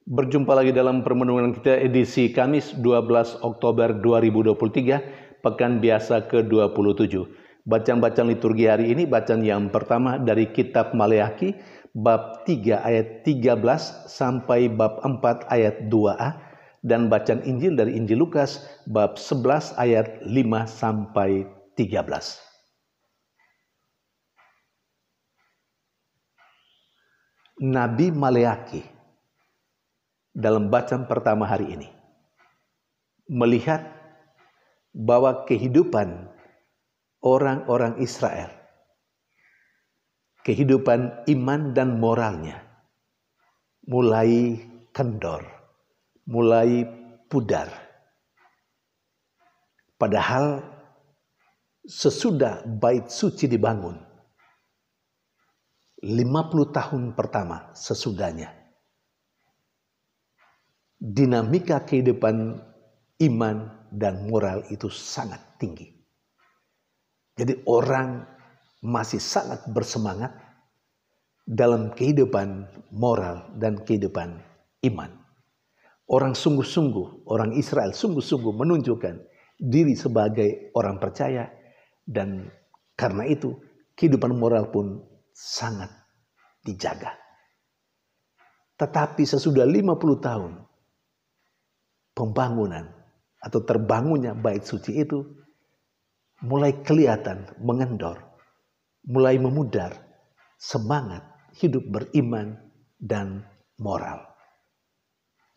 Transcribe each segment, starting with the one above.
Berjumpa lagi dalam permenungan kita edisi Kamis 12 Oktober 2023, Pekan Biasa ke-27. Bacaan-bacaan liturgi hari ini, bacaan yang pertama dari kitab Maleakhi, bab 3 ayat 13 sampai bab 4 ayat 2a, dan bacaan Injil dari Injil Lukas, bab 11 ayat 5 sampai 13. Nabi Maleakhi dalam bacaan pertama hari ini melihat bahwa kehidupan orang-orang Israel, kehidupan iman dan moralnya mulai kendor, mulai pudar. Padahal sesudah bait suci dibangun, 50 tahun pertama sesudahnya, dinamika kehidupan iman dan moral itu sangat tinggi. Jadi orang masih sangat bersemangat dalam kehidupan moral dan kehidupan iman. Orang sungguh-sungguh, orang Israel sungguh-sungguh menunjukkan diri sebagai orang percaya, dan karena itu kehidupan moral pun sangat dijaga. Tetapi sesudah 50 tahun pembangunan atau terbangunnya bait suci itu mulai kelihatan mengendor, mulai memudar semangat hidup beriman dan moral.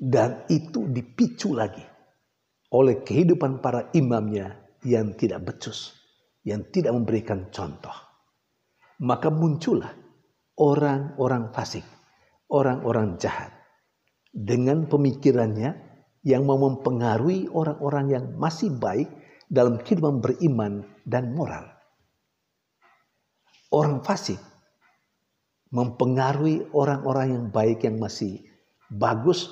Dan itu dipicu lagi oleh kehidupan para imamnya yang tidak becus, yang tidak memberikan contoh. Maka muncullah orang-orang fasik, orang-orang jahat dengan pemikirannya yang mau mempengaruhi orang-orang yang masih baik dalam kehidupan beriman dan moral. Orang fasik mempengaruhi orang-orang yang baik, yang masih bagus,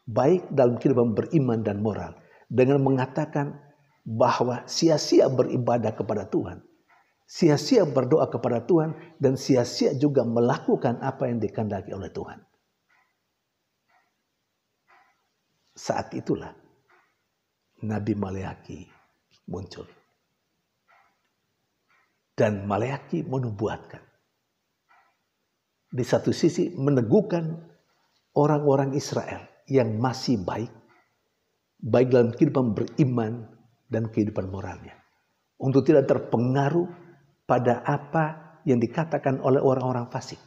baik dalam kehidupan beriman dan moral, dengan mengatakan bahwa sia-sia beribadah kepada Tuhan, sia-sia berdoa kepada Tuhan, dan sia-sia juga melakukan apa yang dikehendaki oleh Tuhan. Saat itulah Nabi Maleakhi muncul. Dan Maleakhi menubuatkan. Di satu sisi meneguhkan orang-orang Israel yang masih baik, baik dalam kehidupan beriman dan kehidupan moralnya, untuk tidak terpengaruh pada apa yang dikatakan oleh orang-orang fasik.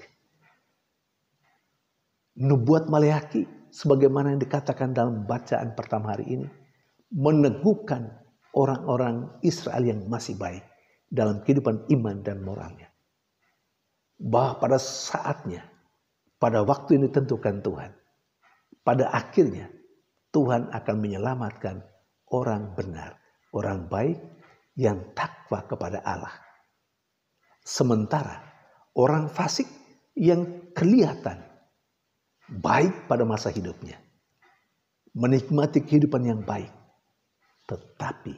Nubuat Maleakhi, sebagaimana yang dikatakan dalam bacaan pertama hari ini, meneguhkan orang-orang Israel yang masih baik dalam kehidupan iman dan moralnya, bahwa pada saatnya, pada waktu yang ditentukan Tuhan, pada akhirnya Tuhan akan menyelamatkan orang benar, orang baik yang takwa kepada Allah. Sementara orang fasik yang kelihatan baik pada masa hidupnya, menikmati kehidupan yang baik, tetapi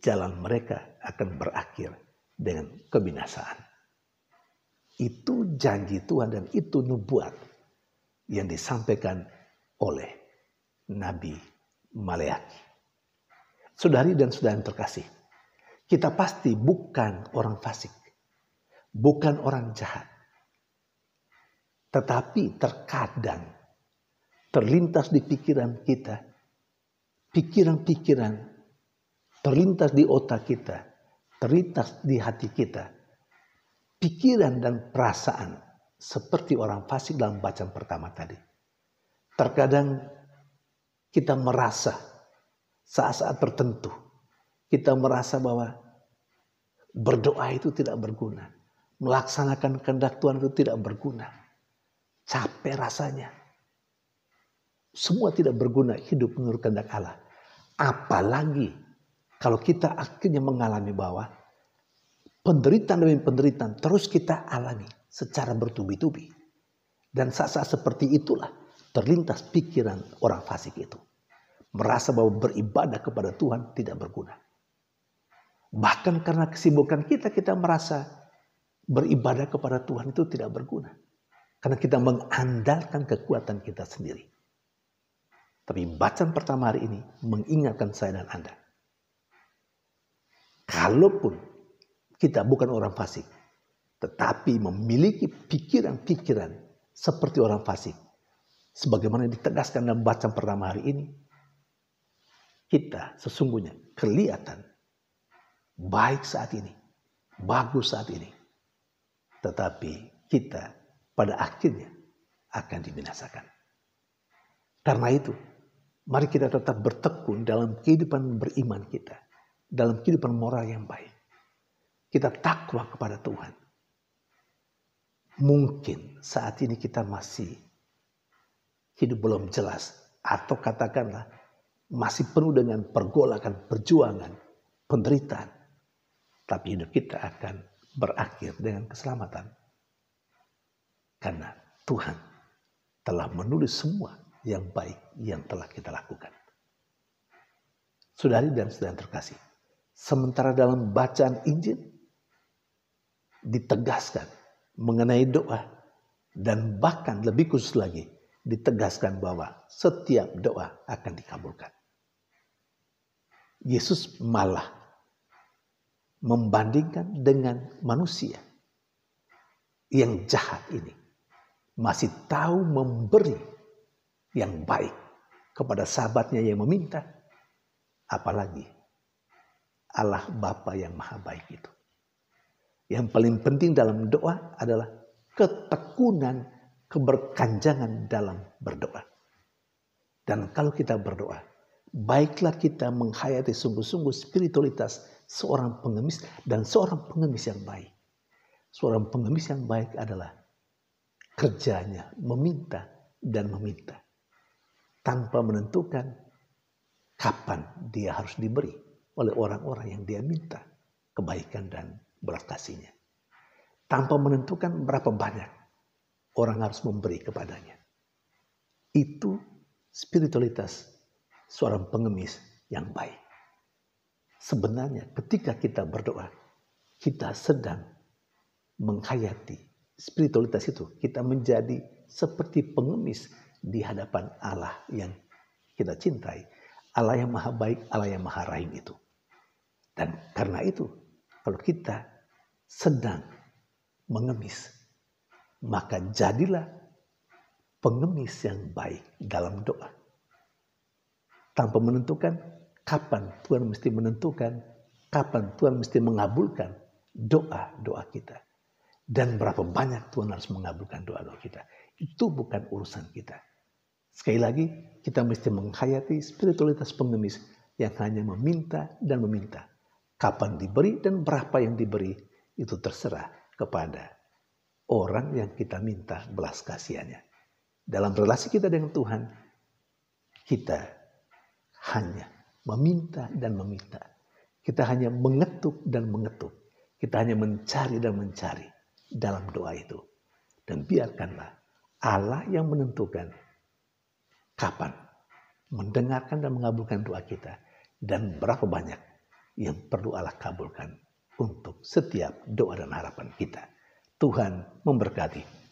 jalan mereka akan berakhir dengan kebinasaan. Itu janji Tuhan dan itu nubuat yang disampaikan oleh Nabi Maleakhi. Saudari dan saudara yang terkasih, kita pasti bukan orang fasik, bukan orang jahat. Tetapi terkadang terlintas di pikiran kita, pikiran-pikiran terlintas di otak kita, terlintas di hati kita, pikiran dan perasaan seperti orang fasik dalam bacaan pertama tadi. Terkadang kita merasa saat-saat tertentu, kita merasa bahwa berdoa itu tidak berguna, melaksanakan kehendak Tuhan itu tidak berguna. Capek rasanya. Semua tidak berguna hidup menurut kehendak Allah. Apalagi kalau kita akhirnya mengalami bahwa penderitaan demi penderitaan terus kita alami secara bertubi-tubi. Dan saat-saat seperti itulah terlintas pikiran orang fasik itu. Merasa bahwa beribadah kepada Tuhan tidak berguna. Bahkan karena kesibukan kita merasa beribadah kepada Tuhan itu tidak berguna. Karena kita mengandalkan kekuatan kita sendiri. Tapi bacaan pertama hari ini mengingatkan saya dan Anda. Kalaupun kita bukan orang fasik, tetapi memiliki pikiran-pikiran seperti orang fasik, sebagaimana ditegaskan dalam bacaan pertama hari ini, kita sesungguhnya kelihatan baik saat ini, bagus saat ini, tetapi kita pada akhirnya akan dibinasakan. Karena itu, mari kita tetap bertekun dalam kehidupan beriman kita, dalam kehidupan moral yang baik. Kita takwa kepada Tuhan. Mungkin saat ini kita masih hidup belum jelas, atau katakanlah masih penuh dengan pergolakan, perjuangan, penderitaan. Tapi hidup kita akan berakhir dengan keselamatan. Karena Tuhan telah menulis semua yang baik yang telah kita lakukan. Saudari dan saudara yang terkasih, sementara dalam bacaan Injil ditegaskan mengenai doa, dan bahkan lebih khusus lagi ditegaskan bahwa setiap doa akan dikabulkan. Yesus malah membandingkan dengan manusia yang jahat ini masih tahu memberi yang baik kepada sahabatnya yang meminta, apalagi Allah Bapa yang Maha Baik itu. Yang paling penting dalam doa adalah ketekunan, keberkanjangan dalam berdoa. Dan kalau kita berdoa, baiklah kita menghayati sungguh-sungguh spiritualitas seorang pengemis dan seorang pengemis yang baik. Seorang pengemis yang baik adalah kerjanya meminta dan meminta, tanpa menentukan kapan dia harus diberi oleh orang-orang yang dia minta kebaikan dan belas kasihnya. Tanpa menentukan berapa banyak orang harus memberi kepadanya. Itu spiritualitas seorang pengemis yang baik. Sebenarnya ketika kita berdoa, kita sedang menghayati spiritualitas itu. Kita menjadi seperti pengemis di hadapan Allah yang kita cintai. Allah yang Maha Baik, Allah yang Maha Rahim itu. Dan karena itu, kalau kita sedang mengemis, maka jadilah pengemis yang baik dalam doa. Tanpa menentukan kapan Tuhan mesti menentukan, kapan Tuhan mesti mengabulkan doa-doa kita. Dan berapa banyak Tuhan harus mengabulkan doa-doa kita. Itu bukan urusan kita. Sekali lagi, kita mesti menghayati spiritualitas pengemis yang hanya meminta dan meminta. Kapan diberi dan berapa yang diberi, itu terserah kepada orang yang kita minta belas kasihannya. Dalam relasi kita dengan Tuhan, kita hanya meminta dan meminta. Kita hanya mengetuk dan mengetuk. Kita hanya mencari dan mencari dalam doa itu. Dan biarkanlah Allah yang menentukan kapan mendengarkan dan mengabulkan doa kita. Dan berapa banyak yang perlu Allah kabulkan untuk setiap doa dan harapan kita. Tuhan memberkati.